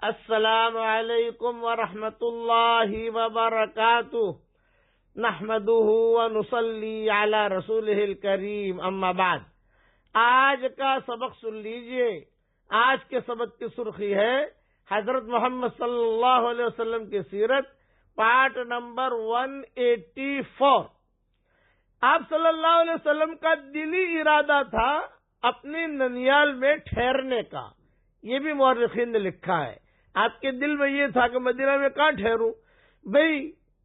السلام علیکم ورحمۃ اللہ وبرکاتہ نحمده ونصلی علی رسولہ الکریم اما بعد۔ آج کا سبق سن لیجئے۔ آج کے سبق کی سرخی ہے حضرت محمد صلی اللہ علیہ وسلم کی سیرت، پارٹ نمبر 184۔ آپ صلی اللہ علیہ وسلم کا دلی ارادہ تھا اپنی ننیال میں ٹھہرنے کا۔ یہ بھی مورخین نے لکھا ہے، آپ کے دل میں یہ تھا کہ مدینہ میں کہاں ٹھہروں، بھئی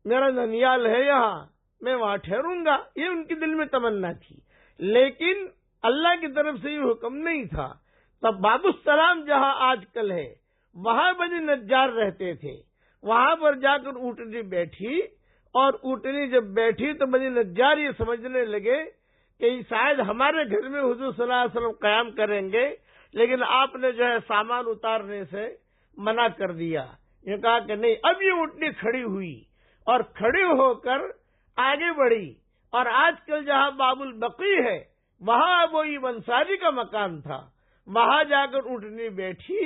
میرا ننیال ہے یہاں، میں وہاں ٹھہروں گا، یہ ان کے دل میں تمنا تھی۔ لیکن اللہ کی طرف سے یہ حکم نہیں تھا۔ تب باب السلام جہاں آج کل ہے وہاں بنی نجار رہتے تھے، وہاں پر جا کر اونٹنی بیٹھی، اور اونٹنی جب بیٹھی تو بنی نجار یہ سمجھنے لگے کہ شاید ہمارے گھر میں حضور صلی اللہ علیہ وسلم قیام کریں گے، لیکن آپ نے جو ہے سامان اتارنے سے منع کر دیا۔ یہ کہا کہ نہیں، اب یہ اونٹنی کھڑی ہوئی اور کھڑی ہو کر آگے بڑھی، اور آج کل جہاں باب البقیع ہے وہاں ابو ایوب انصاری کا مکان تھا، وہاں جا کر اونٹنی بیٹھی،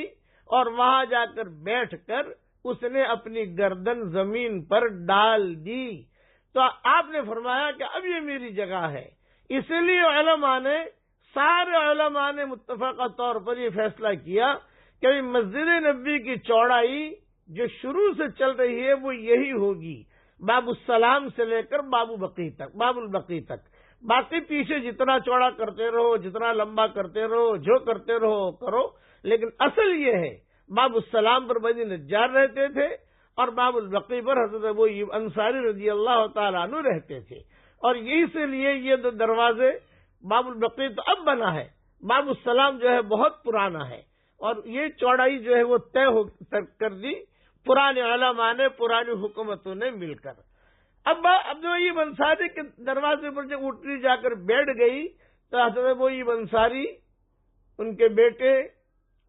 اور وہاں جا کر بیٹھ کر اس نے اپنی گردن زمین پر ڈال دی۔ تو آپ نے فرمایا کہ اب یہ میری جگہ ہے۔ اسی لیے سارے علماء نے متفقہ طور پر یہ فیصلہ کیا کہ مسجد نبوی کی چوڑائی جو شروع سے چل رہی ہے وہ یہی ہوگی، باب السلام سے لے کر باب البقیع تک۔ باقی پیچھے جتنا چوڑا کرتے رہو، جتنا لمبا کرتے رہو، جو کرتے رہو کرو، لیکن اصل یہ ہے باب السلام پر بنی نجار رہتے تھے، اور باب البقیع پر حضرت ابو ایوب انصاری رضی اللہ تعالیٰ عنہ رہتے تھے۔ اور اسی لیے یہ دو دروازے، باب البقیع تو اب بنا ہے، باب السلام جو ہے بہت پرانا ہے، اور یہ چوڑائی جو ہے وہ طے کر دی پرانے علماء نے، پرانی حکومتوں نے مل کر۔ اب ابو ایوب انصاری کے دروازے پر جب اونٹنی جا کر بیٹھ گئی تو حضرت ابو ایوب انصاری، ان کے بیٹے،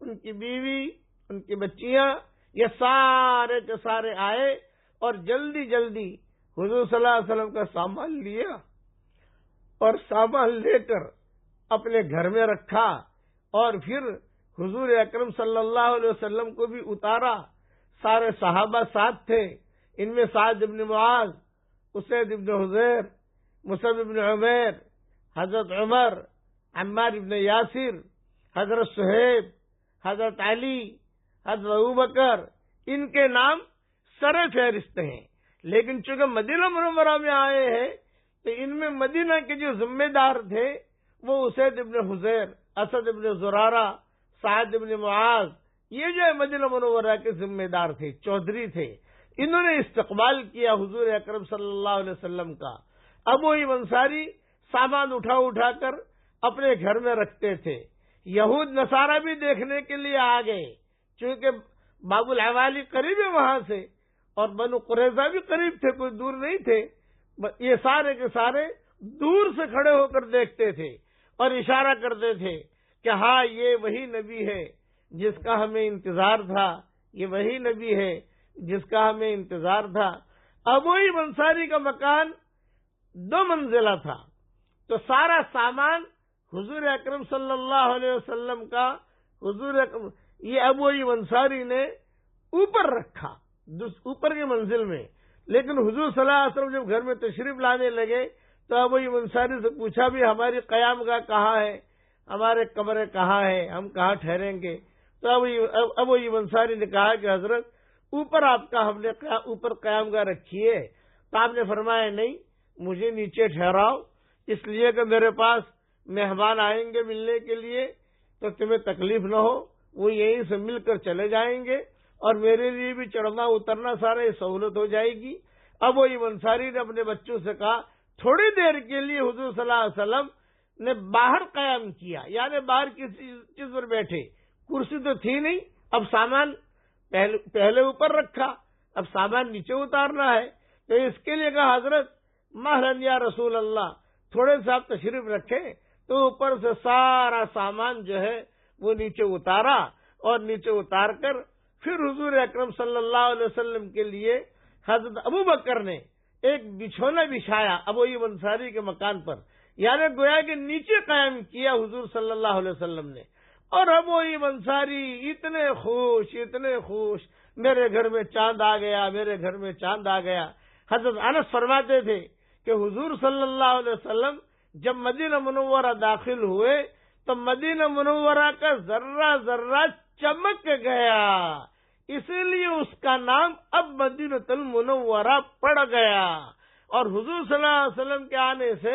ان کی بیوی، ان کی بچیاں، یہ سارے کے سارے آئے اور جلدی جلدی حضور صلی اللہ علیہ وسلم کا سامان لیا، اور سامان لے کر اپنے گھر میں رکھا، اور پھر حضور اکرم صلی اللہ علیہ وسلم کو بھی اتارا۔ سارے صحابہ ساتھ تھے، ان میں سعد بن معاذ، اسید بن حضیر، مصعب بن عمیر، حضرت عمر، عمار بن یاسر، حضرت صہیب، حضرت علی، حضرت ابوبکر، ان کے نام سر فہرست ہیں۔ لیکن چونکہ مدینہ منورہ میں آئے ہیں تو ان میں مدینہ کے جو ذمہ دار تھے وہ اسید بن حضیر، اسد بن زرارہ، سعد بن معاذ، یہ جو ہے مدینہ منورہ کے ذمہ دار تھے، چودھری تھے۔ انہوں نے استقبال کیا حضور اکرم صلی اللہ علیہ وسلم کا۔ ابو ایوب انصاری سامان اٹھا کر اپنے گھر میں رکھتے تھے۔ یہود نصارہ بھی دیکھنے کے لیے آ گئے، چونکہ باب الحوالی قریب ہے وہاں سے، اور بنو قریظہ بھی قریب تھے، کوئی دور نہیں تھے۔ یہ سارے کے سارے دور سے کھڑے ہو کر دیکھتے تھے اور اشارہ کرتے تھے کہ ہاں یہ وہی نبی ہے جس کا ہمیں انتظار تھا، یہ وہی نبی ہے جس کا ہمیں انتظار تھا۔ ابو ایوب انصاری کا مکان 2 منزلہ تھا، تو سارا سامان حضور اکرم صلی اللہ علیہ وسلم کا یہ ابو ایوب انصاری نے اوپر رکھا، اوپر کی منزل میں۔ لیکن حضور صلی اللہ علیہ وسلم جب گھر میں تشریف لانے لگے تو ابو ایوب انصاری سے پوچھا بھی ہماری قیام گاہ کہاں ہے، ہمارے کمرے کہاں ہیں، ہم کہاں ٹھہریں گے؟ تو ابو ایوب انصاری نے کہا کہ حضرت اوپر آپ کا ہم نے اوپر قیام گاہ رکھی ہے۔ تو آپ نے فرمایا نہیں، مجھے نیچے ٹھہراؤ، اس لیے کہ میرے پاس مہمان آئیں گے ملنے کے لیے، تو تمہیں تکلیف نہ ہو، وہ یہیں سے مل کر چلے جائیں گے، اور میرے لیے بھی چڑھنا اترنا سارا یہ سہولت ہو جائے گی۔ ابو ایوب انصاری نے اپنے بچوں سے کہا، تھوڑی دیر کے لیے حضور صلی اللہ علیہ وسلم نے باہر قیام کیا، یعنی باہر کسی چیز پر بیٹھے، کرسی تو تھی نہیں، اب سامان پہلے اوپر رکھا، اب سامان نیچے اتارنا ہے، تو اس کے لیے کہا حضرت مہرن یا رسول اللہ، تھوڑے سے آپ تشریف رکھیں۔ تو اوپر سے سارا سامان جو ہے وہ نیچے اتارا، اور نیچے اتار کر پھر حضور اکرم صلی اللہ علیہ وسلم کے لیے حضرت ابوبکر نے ایک بچھونا بچھایا ابو ایوب انصاری کے مکان پر، یعنی گویا کہ نیچے قائم کیا حضور صلی اللہ علیہ وسلم نے، اور ابو ایوب انصاری اتنے خوش، میرے گھر میں چاند آ گیا، میرے گھر میں چاند آ گیا۔ حضرت انس فرماتے تھے کہ حضور صلی اللہ علیہ وسلم جب مدینہ منورہ داخل ہوئے تو مدینہ منورہ کا ذرہ ذرہ چمک گیا، اسی لیے اس کا نام اب مدینہ المنورہ پڑ گیا۔ اور حضور صلی اللہ علیہ وسلم کے آنے سے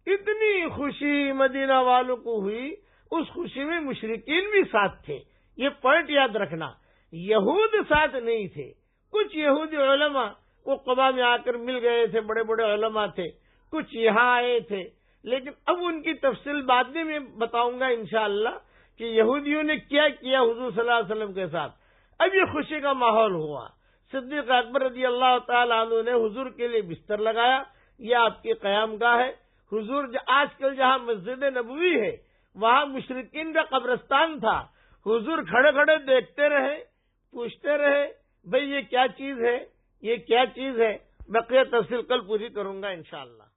اتنی خوشی مدینہ والوں کو ہوئی، اس خوشی میں مشرکین بھی ساتھ تھے۔ یہ پوائنٹ یاد رکھنا، یہود ساتھ نہیں تھے، کچھ یہودی علماء وہ قبا میں آ کر مل گئے تھے، بڑے بڑے علماء تھے، کچھ یہاں آئے تھے، لیکن اب ان کی تفصیل بعد میں بتاؤں گا انشاءاللہ کہ یہودیوں نے کیا کیا حضور صلی اللہ علیہ وسلم کے ساتھ۔ اب یہ خوشی کا ماحول ہوا، صدیق اکبر رضی اللہ تعالی عنہ نے حضور کے لیے بستر لگایا، یہ آپ کی قیام گاہ ہے۔ حضور آج کل جہاں مسجد نبوی ہے وہاں مشرکین کا قبرستان تھا، حضور کھڑے کھڑے دیکھتے رہے، پوچھتے رہے بھئی یہ کیا چیز ہے، یہ کیا چیز ہے۔ بقیہ تفصیل کل پوری کروں گا انشاءاللہ۔